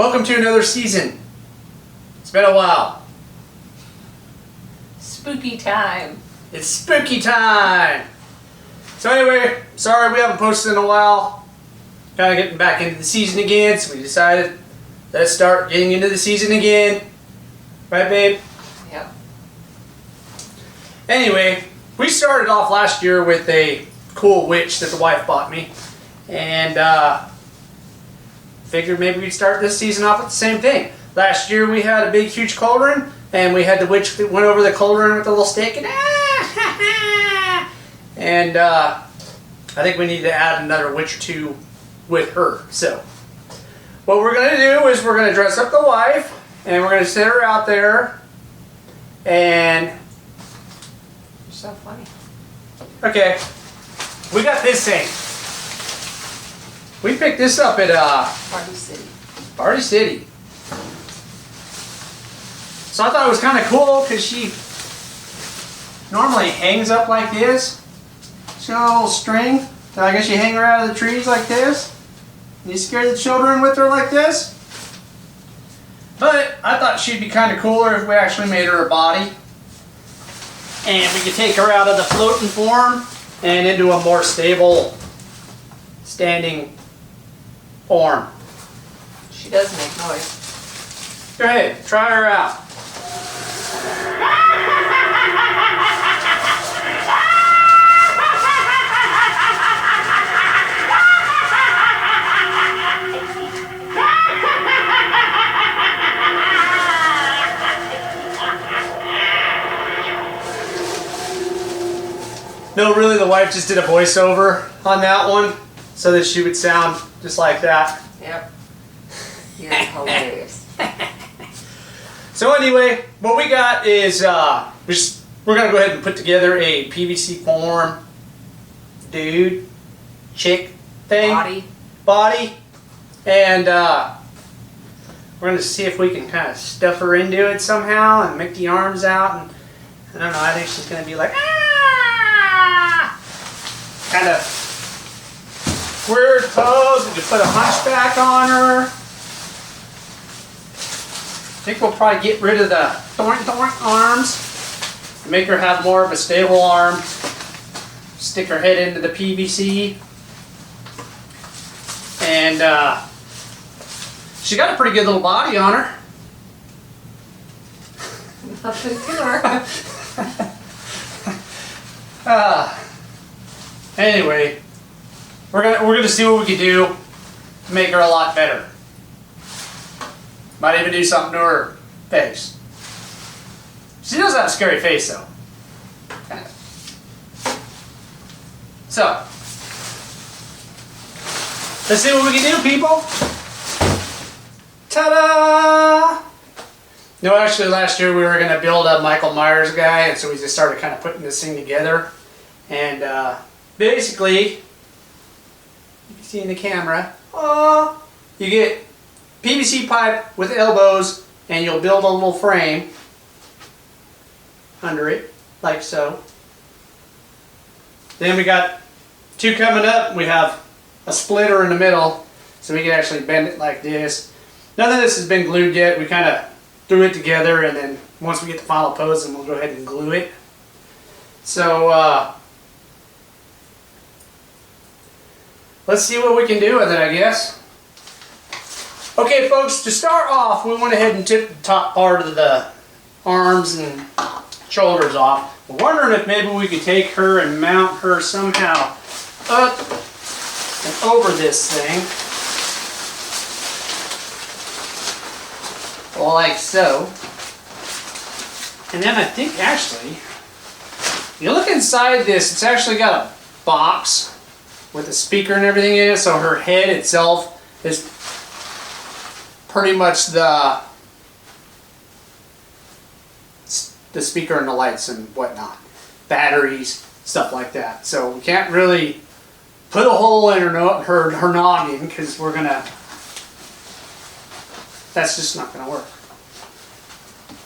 Welcome to another season. It's been a while. Spooky time. It's spooky time. So anyway, sorry we haven't posted in a while. Kind of getting back into the season again, so we decided let's start getting into the season again. Right, babe? Yep. Anyway, we started off last year with a cool witch that the wife bought me. And figured maybe we'd start this season off with the same thing. Last year we had a big huge cauldron, and we had the witch that went over the cauldron with a little stick, and I think we need to add another witch or two with her. So what we're going to do is we're going to dress up the wife, and we're going to sit her out there, and You're so funny. okay, we got this thing. We picked this up at Party City. Party City. So I thought it was kind of cool because she normally hangs up like this. She's got a little string. So I guess you hang her out of the trees like this. And you scare the children with her like this. But I thought she'd be kind of cooler if we actually made her a body. And we could take her out of the floating form and into a more stable standing form. She does make noise. Go ahead, try her out. No, really, the wife just did a voiceover on that one so that she would sound just like that. Yep. You're hilarious. So anyway, what we got is we're gonna go ahead and put together a PVC form dude, chick thing, body, and we're gonna see if we can kind of stuff her into it somehow and make the arms out. And I don't know. I think she's gonna be like kind of weird pose. We could put a hunchback on her. I think we'll probably get rid of the thorn arms, make her have more of a stable arm, stick her head into the PVC, and she got a pretty good little body on her. Nothing to her. Anyway, we're gonna see what we can do to make her a lot better. Might even do something to her face. She does have a scary face, though. Kind of. So, let's see what we can do, people. Ta-da! No, actually, last year we were going to build a Michael Myers guy, and so we just started kind of putting this thing together. And basically, you can see in the camera, you get PVC pipe with elbows, and you'll build a little frame under it, like so. Then we got two coming up. We have a splitter in the middle, so we can actually bend it like this. None of this has been glued yet. We kind of threw it together, and then once we get the final pose, then we'll go ahead and glue it. So let's see what we can do with it, I guess. Okay, folks, to start off, we went ahead and took the top part of the arms and shoulders off. We're wondering if maybe we could take her and mount her somehow up and over this thing. Like so. And then I think actually, if you look inside this, it's actually got a box with a speaker and everything in it, so her head itself is pretty much the speaker and the lights and whatnot, batteries, stuff like that. So we can't really put a hole in her noggin because that's just not gonna work.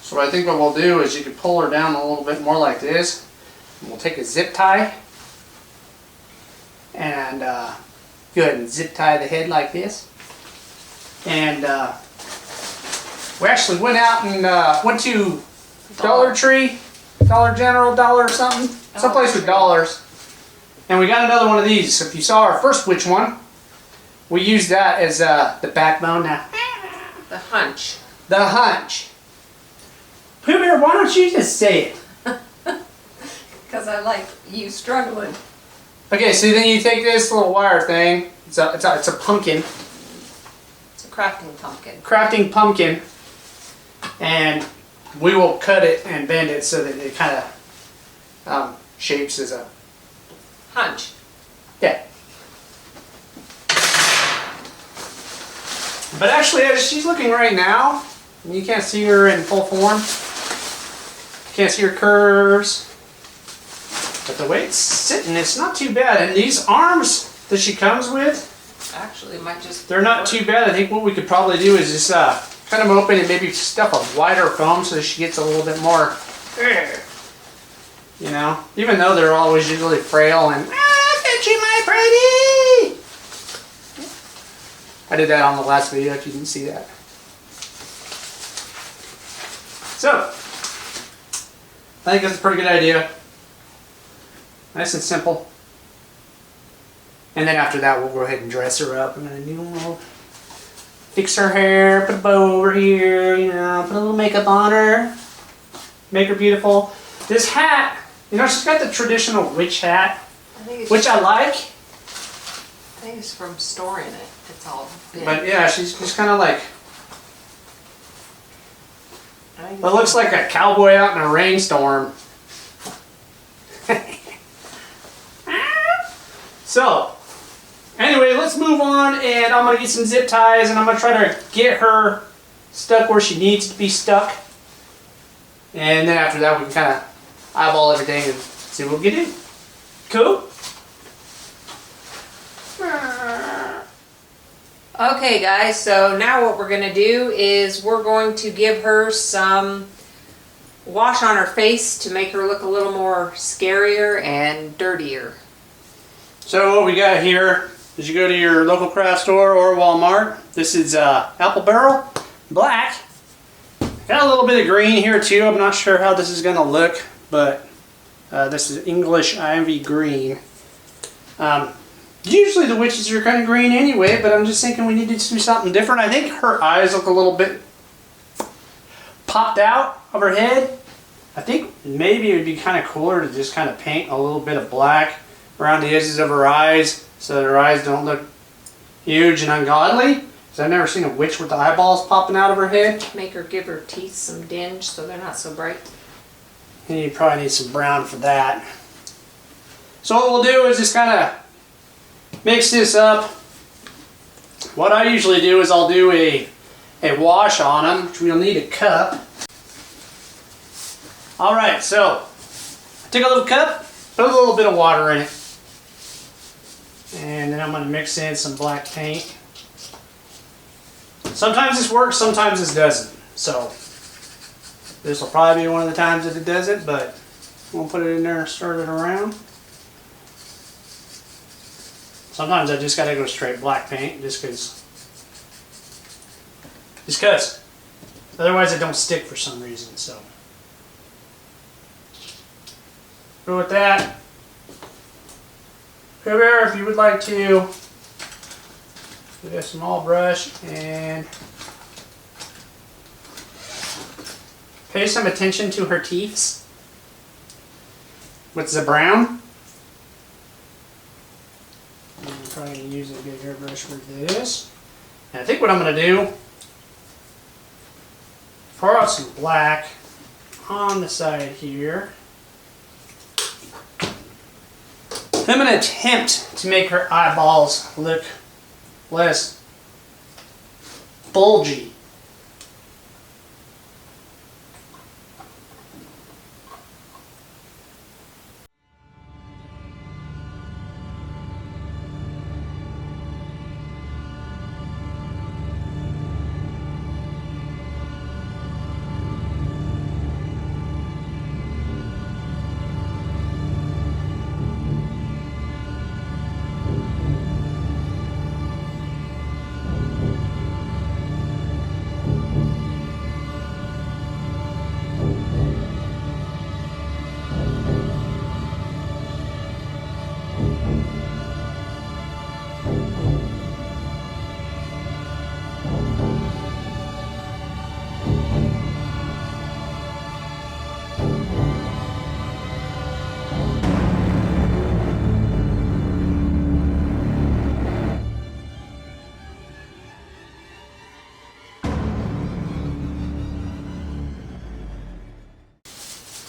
So I think what we'll do is you can pull her down a little bit more like this, and we'll take a zip tie and go ahead and zip tie the head like this. And We actually went out and went to Dollar Tree, Dollar General, Dollar something, someplace with dollars. And we got another one of these. So if you saw our first witch one, we used that as the backbone now. The hunch. The hunch. Pooh Bear, why don't you just say it? Because I like you struggling. Okay, so then you take this little wire thing. It's a pumpkin. It's a crafting pumpkin. Crafting pumpkin. And we will cut it and bend it so that it kind of shapes as a hunch. Yeah. But actually, as she's looking right now, you can't see her in full form. Can't see her curves. But the way it's sitting, it's not too bad. And these arms that she comes with, actually, it might just... they're not too bad. I think what we could probably do is just cut them open and maybe stuff a wider foam so that she gets a little bit more, you know, even though they're always usually frail and, look at you, my pretty! I did that on the last video if you didn't see that. So, I think that's a pretty good idea. Nice and simple. And then after that, we'll go ahead and dress her up. I'm going to fix her hair, put a bow over here, you know, put a little makeup on her. Make her beautiful. This hat, you know, she's got the traditional witch hat, which I like. I think it's from storing it. It's all big. But yeah, she's just kind of like, it looks like a cowboy out in a rainstorm. So, anyway, let's move on, and I'm going to get some zip ties, and I'm going to try to get her stuck where she needs to be stuck. And then after that, we can kind of eyeball everything and see what we can do. Cool? Okay, guys, so now what we're going to do is we're going to give her some wash on her face to make her look a little more scarier and dirtier. So what we got here is you go to your local craft store or Walmart. This is Apple Barrel Black. Got a little bit of green here too. I'm not sure how this is going to look, but this is English Ivy Green. Usually the witches are kind of green anyway, but I'm just thinking we need to do something different. I think her eyes look a little bit popped out of her head. I think maybe it would be kind of cooler to just kind of paint a little bit of black around the edges of her eyes so that her eyes don't look huge and ungodly. Because I've never seen a witch with the eyeballs popping out of her head. Make her give her teeth some dinge so they're not so bright. And you probably need some brown for that. So what we'll do is just kind of mix this up. What I usually do is I'll do a wash on them, which we'll need a cup. Alright, so take a little cup, put a little bit of water in it. And then I'm going to mix in some black paint. Sometimes this works, sometimes this doesn't. So this will probably be one of the times that it doesn't, but we'll put it in there and stir it around. Sometimes I just got to go straight black paint just because otherwise it don't stick for some reason. So go with that. Pooh Bear, if you would like to, get a small brush and pay some attention to her teeth with the brown. I'm probably going to use a bigger brush for this. And I think what I'm going to do, pour out some black on the side here. I'm going to attempt to make her eyeballs look less bulgy.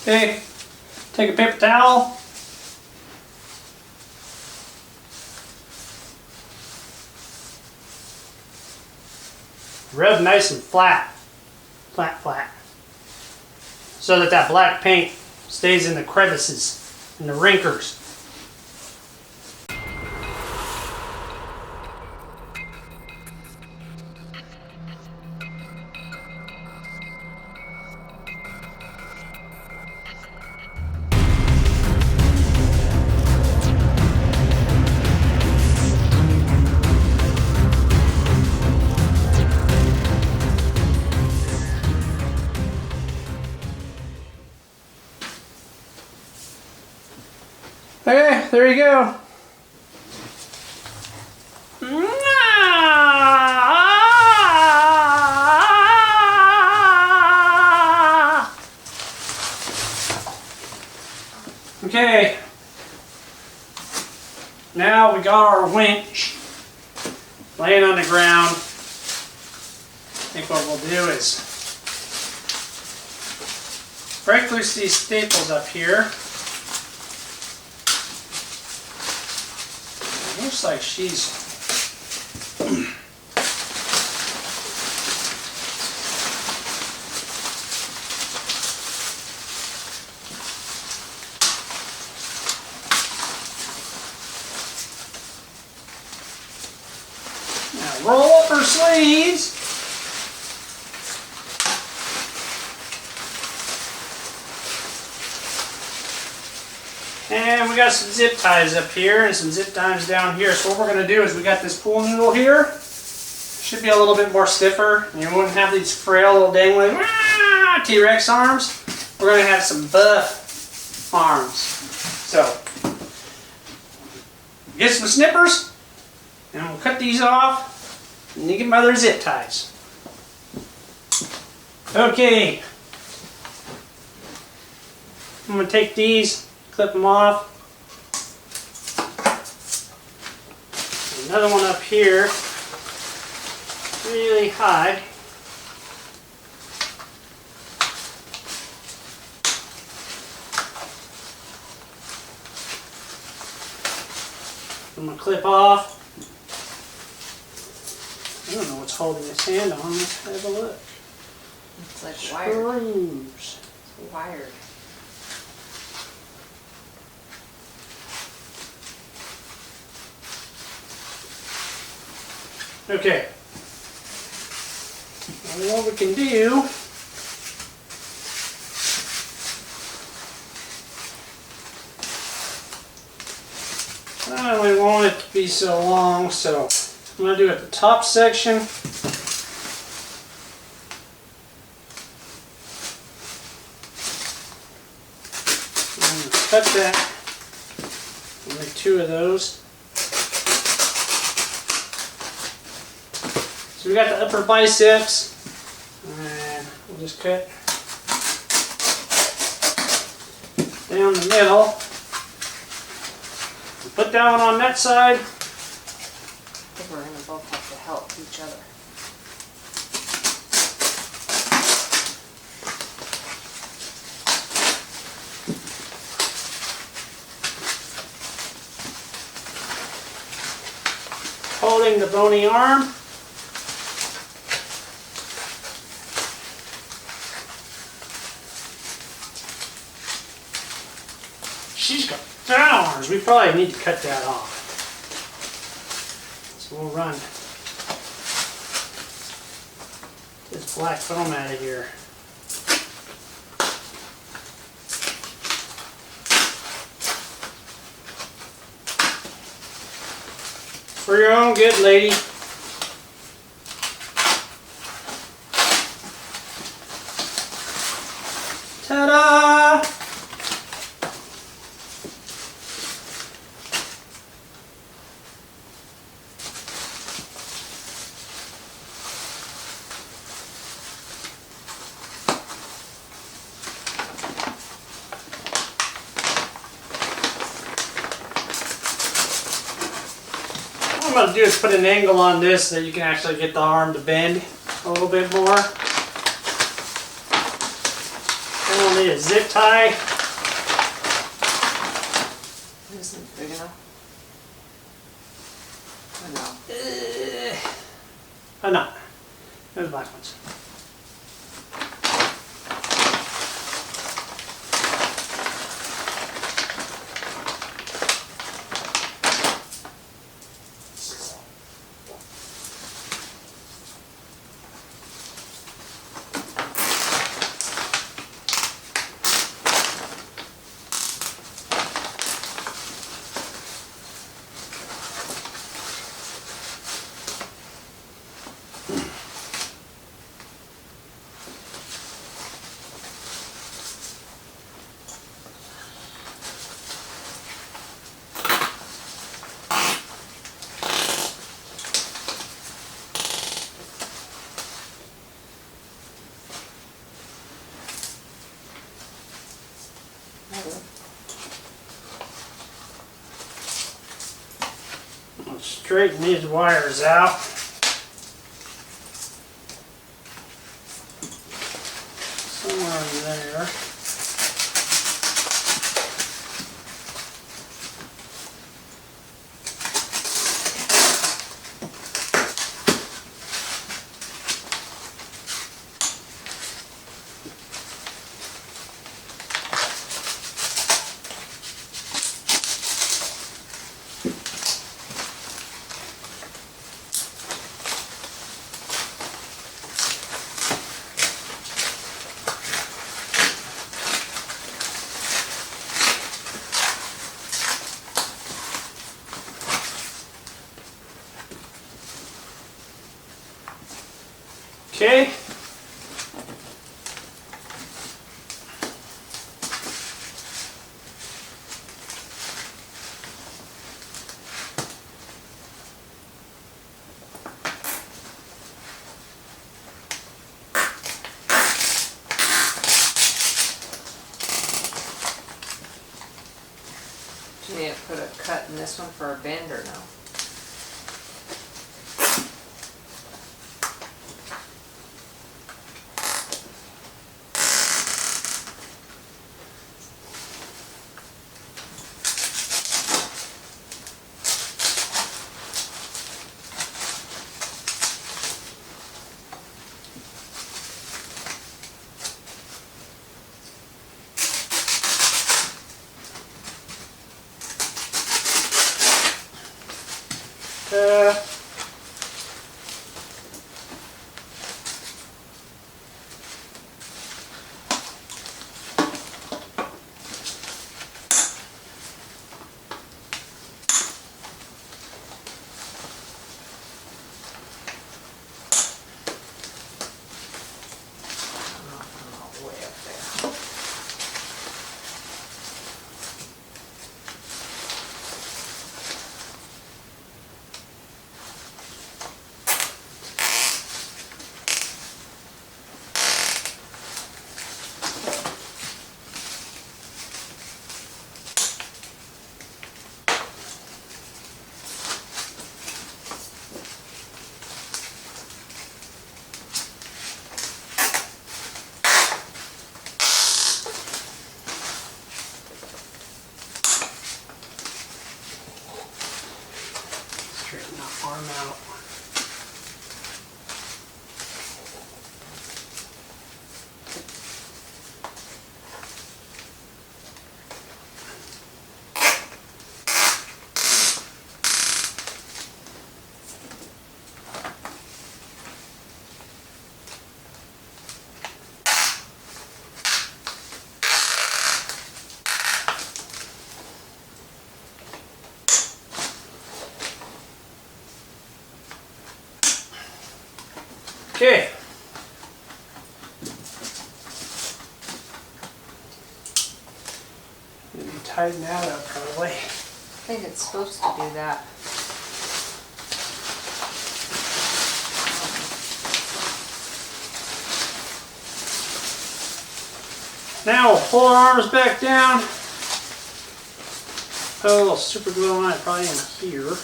Okay, take a paper towel. Rub nice and flat. Flat. So that that black paint stays in the crevices and the wrinkles. Okay, there you go. Okay, now we got our winch laying on the ground. I think what we'll do is break loose these staples up here. Looks like she's now roll up her sleeves. And we got some zip ties up here and some zip ties down here. So what we're going to do is we got this pool noodle here. Should be a little bit more stiffer. And you wouldn't have these frail little dangling T-Rex arms. We're going to have some buff arms. So get some snippers and we'll cut these off and you can buy their zip ties. Okay. I'm going to take these, clip them off. Another one up here, really high. I'm going to clip off. I don't know what's holding this hand on. Let's have a look. It's like wired. Screws. It's wired. Okay. And what we can do I don't really want it to be so long, so I'm going to do it the top section. I'm going to cut that. I'll make 2 of those. So we got the upper biceps, and we'll just cut down the middle. Put that one on that side. I think we're going to both have to help each other. Holding the bony arm. She's got fat arms. We probably need to cut that off. So we'll run this black foam out of here. For your own good, lady. Ta-da! What I'm going to do is put an angle on this so that you can actually get the arm to bend a little bit more. And we'll need a zip tie. This isn't big enough. Oh no. Oh no, those black ones. I'll straighten these wires out. Somewhere in there. Okay. Do you need to put a cut in this one for a bend or no? Uh, I'm way up there. straighten that arm out. Okay. Maybe tighten that up probably. I think it's supposed to do that. Now we'll pull our arms back down. Put a little super glue on it, probably in here.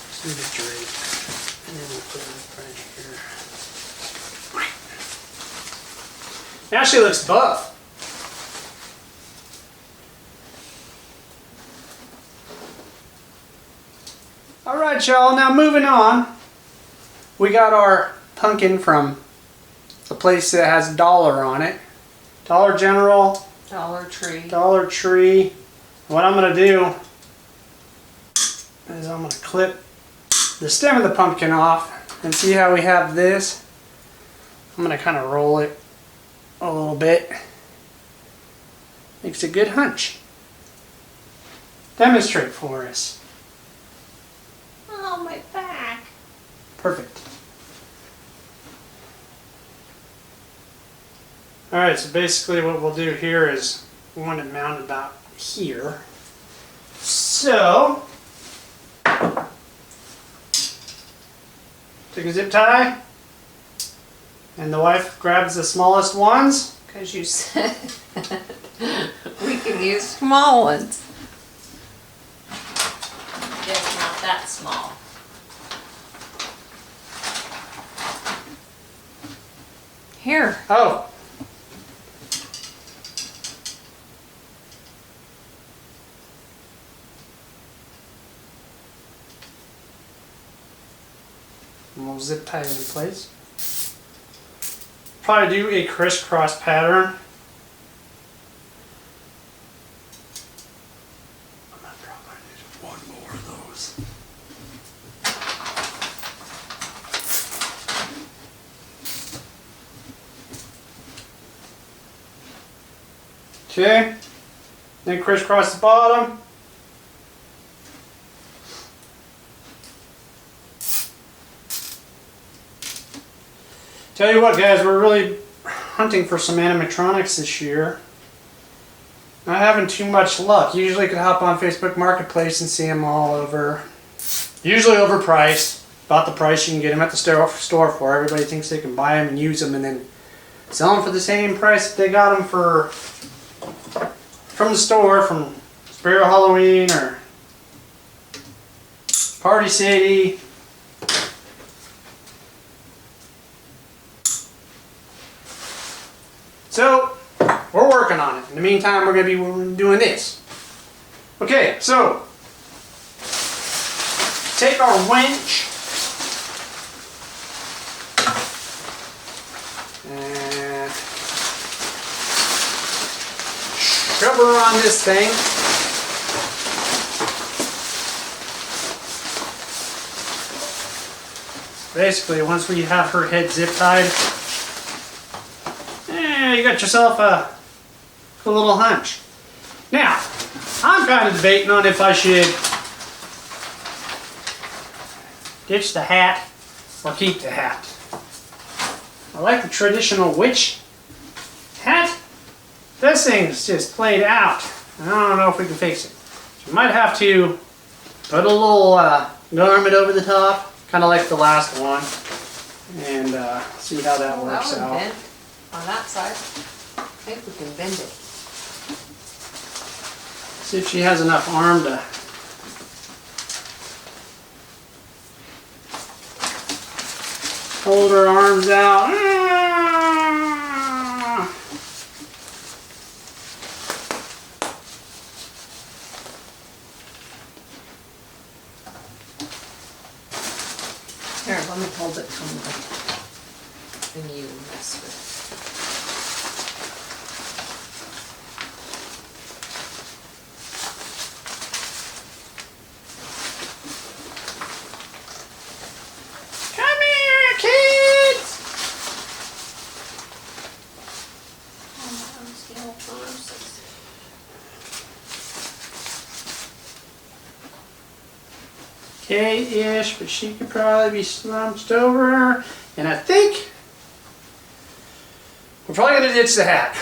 Just need a drape. And then we'll put it right here. Now she looks buff. Alright, y'all, now moving on. We got our pumpkin from a place that has $1 on it. Dollar General, Dollar Tree. Dollar Tree. What I'm going to do is I'm going to clip the stem of the pumpkin off and see how we have this. I'm going to kind of roll it a little bit. Makes a good hunch. Demonstrate for us. Oh, my back. Perfect. Alright, so basically what we'll do here is we want it mounted about here. So, take a zip tie, and the wife grabs the smallest ones. Because you said we can use small ones. Just not that small. Here. Oh. And we'll zip tie it in place. Probably do a crisscross pattern. I'm gonna probably need one more of those. Okay, then crisscross the bottom. Tell you what, guys, we're really hunting for some animatronics this year. Not having too much luck. Usually you could hop on Facebook Marketplace and see them all over. Usually overpriced. About the price you can get them at the store for. Everybody thinks they can buy them and use them and then sell them for the same price that they got them for from the store, from Spirit Halloween or Party City. So, we're working on it. In the meantime, we're going to be doing this. Okay, so, take our winch and shove her on this thing. Basically, once we have her head zip tied, you got yourself a little hunch. Now, I'm kind of debating on if I should ditch the hat or keep the hat. I like the traditional witch hat. This thing's just played out. I don't know if we can fix it. So we might have to put a little garment over the top, kind of like the last one, and see how that works That one out. bent on that side. I think we can bend it. See if she has enough arm to hold her arms out. Here, let me hold it and you mess with it. Come here, kids! Okay-ish, but she could probably be slumped over. And I think we're probably going to ditch the hat.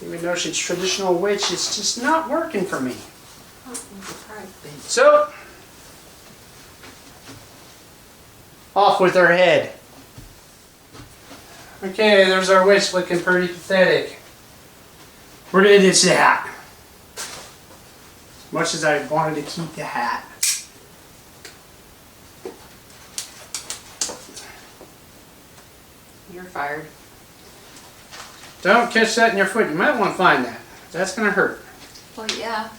Even though she's traditional witch, it's just not working for me. So, off with her head. Okay, there's our witch looking pretty pathetic. We're going to ditch the hat. As much as I wanted to keep the hat. You're fired. Don't catch that in your foot. You might want to find that. That's gonna hurt. Well, yeah.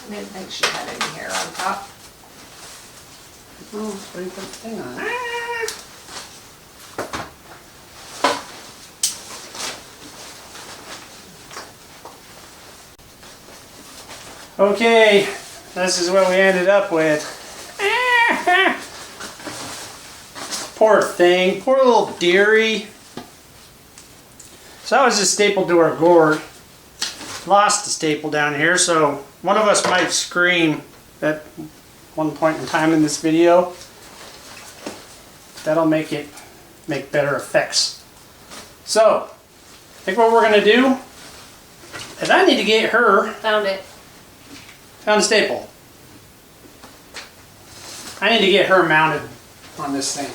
I didn't think she had any hair on top. Oh, so you put the thing on. Okay, this is what we ended up with. Poor thing, poor little dearie. So that was just stapled to our gourd. Lost the staple down here, so one of us might scream at one point in time in this video. That'll make better effects. So, I think what we're gonna do is I need to get her. Found it. Found a staple. I need to get her mounted on this thing,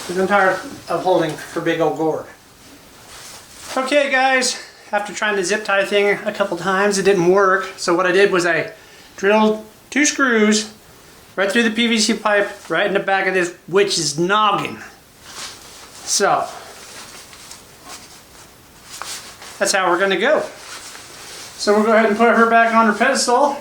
because I'm tired of holding her big old gourd. Okay guys, after trying the zip tie thing a couple times, it didn't work. So what I did was I drilled 2 screws right through the PVC pipe, right in the back of this witch's noggin. So, that's how we're gonna go. So we'll go ahead and put her back on her pedestal.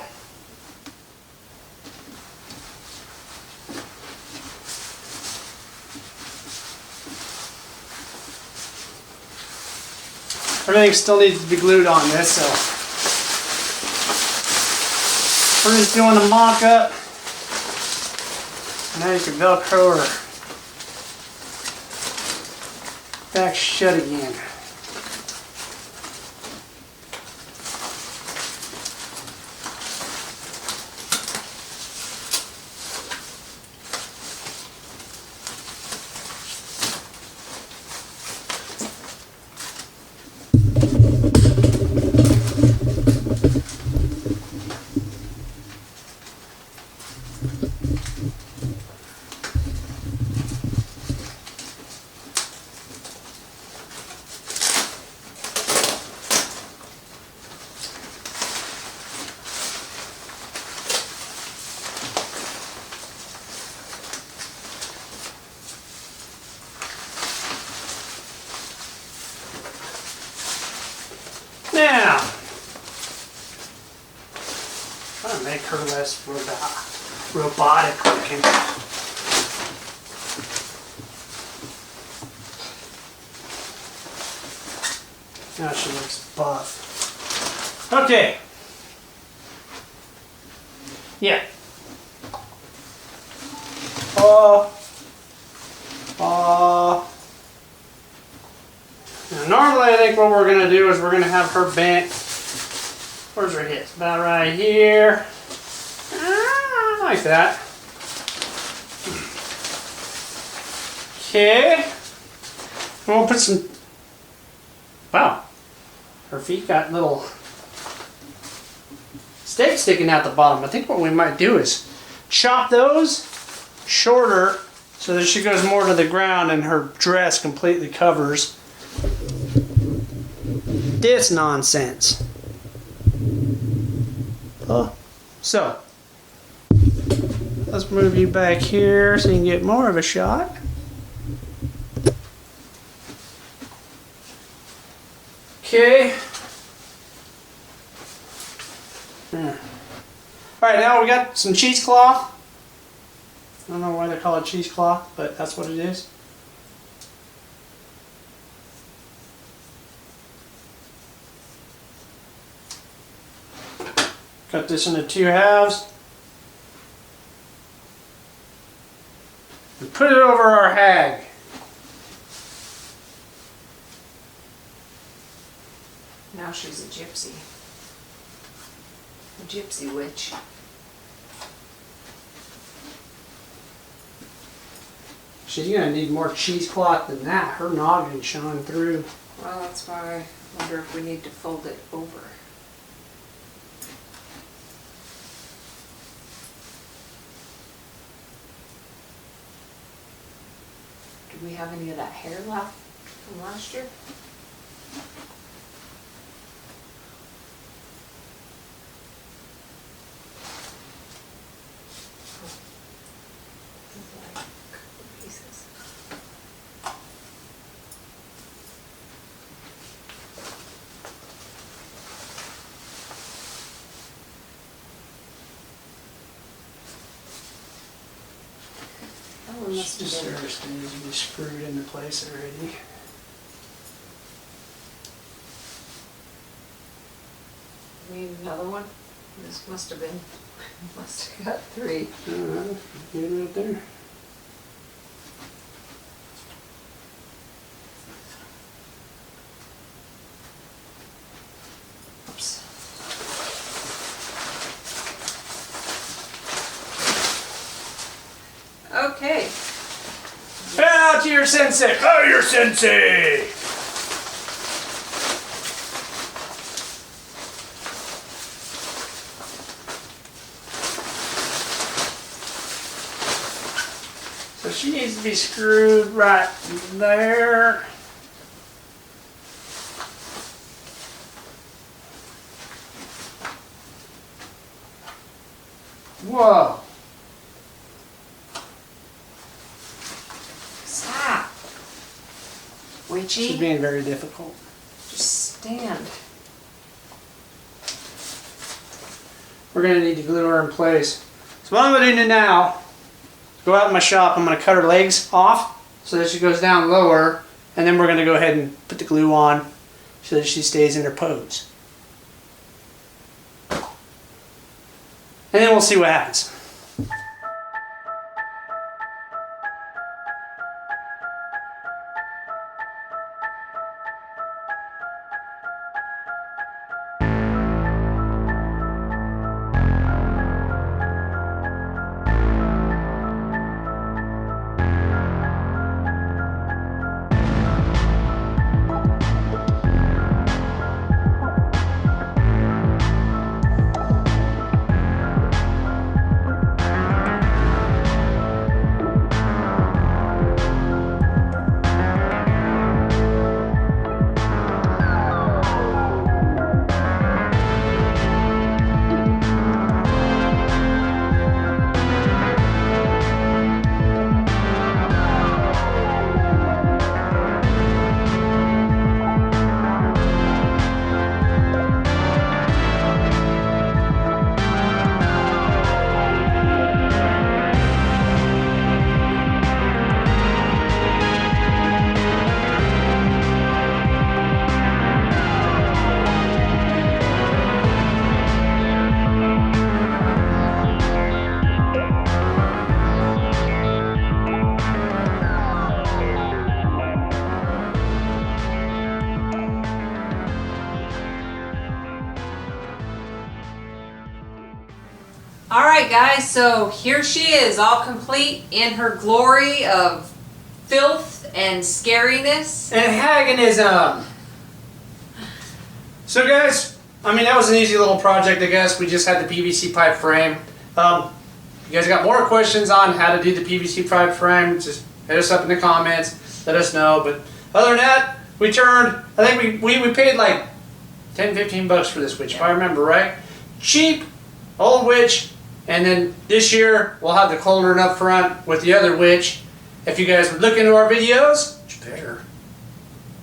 Everything still needs to be glued on this, so we're just doing a mock-up. Now you can Velcro her back shut again. Now, try to make her less robotic looking. Now she looks buff. Okay. Yeah. Now, normally I think what we're going to do is we're going to have her bent. Where's her hips? About right here. Like that. Okay. And we'll put some... Wow. Her feet got little stakes sticking out the bottom. I think what we might do is chop those shorter so that she goes more to the ground and her dress completely covers this nonsense. So, let's move you back here so you can get more of a shot. Okay. Alright, now we got some cheesecloth. I don't know why they call it cheesecloth, but that's what it is. Cut this into 2 halves. And put it over our hag. Now she's a gypsy. A gypsy witch. She's gonna need more cheesecloth than that. Her noggin's showing through. Well, that's why I wonder if we need to fold it over. Do we have any of that hair left from last year? Pieces. That one must have been. Just needs to be screwed into place already. We need another one? This must have been, must have got 3. Good right there. Oops. Okay. Bow to your sensei! Bow your sensei! So she needs to be screwed right there. Whoa. Stop. Witchy. She's being very difficult. Just stand. We're gonna need to glue her in place. So what I'm gonna do now, go out in my shop, I'm gonna cut her legs off so that she goes down lower, and then we're gonna go ahead and put the glue on so that she stays in her pose. And then we'll see what happens. Alright guys, so here she is, all complete in her glory of filth and scariness. And Haganism. So guys, I mean that was an easy little project I guess. We just had the PVC pipe frame. You guys got more questions on how to do the PVC pipe frame, just hit us up in the comments, let us know. But other than that, we turned, I think we paid like 10-15 bucks for this witch, if I remember right. Cheap, old witch, and then this year we'll have the cauldron up front with the other witch. If you guys would look into our videos, which better,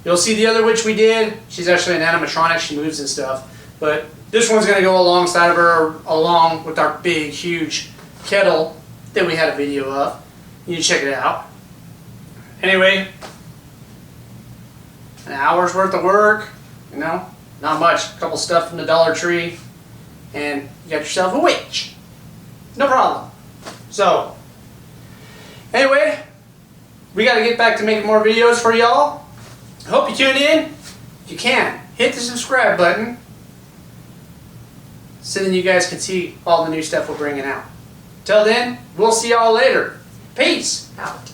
you'll see the other witch we did. She's actually an animatronic, she moves and stuff. But this one's going to go alongside of her, along with our big, huge kettle that we had a video of. You can check it out. Anyway, an hour's worth of work, you know, not much. A couple stuff from the Dollar Tree, and you got yourself a witch. No problem. So, anyway, we got to get back to making more videos for y'all. Hope you tune in. If you can, hit the subscribe button so then you guys can see all the new stuff we're bringing out. Till then, we'll see y'all later. Peace. Out.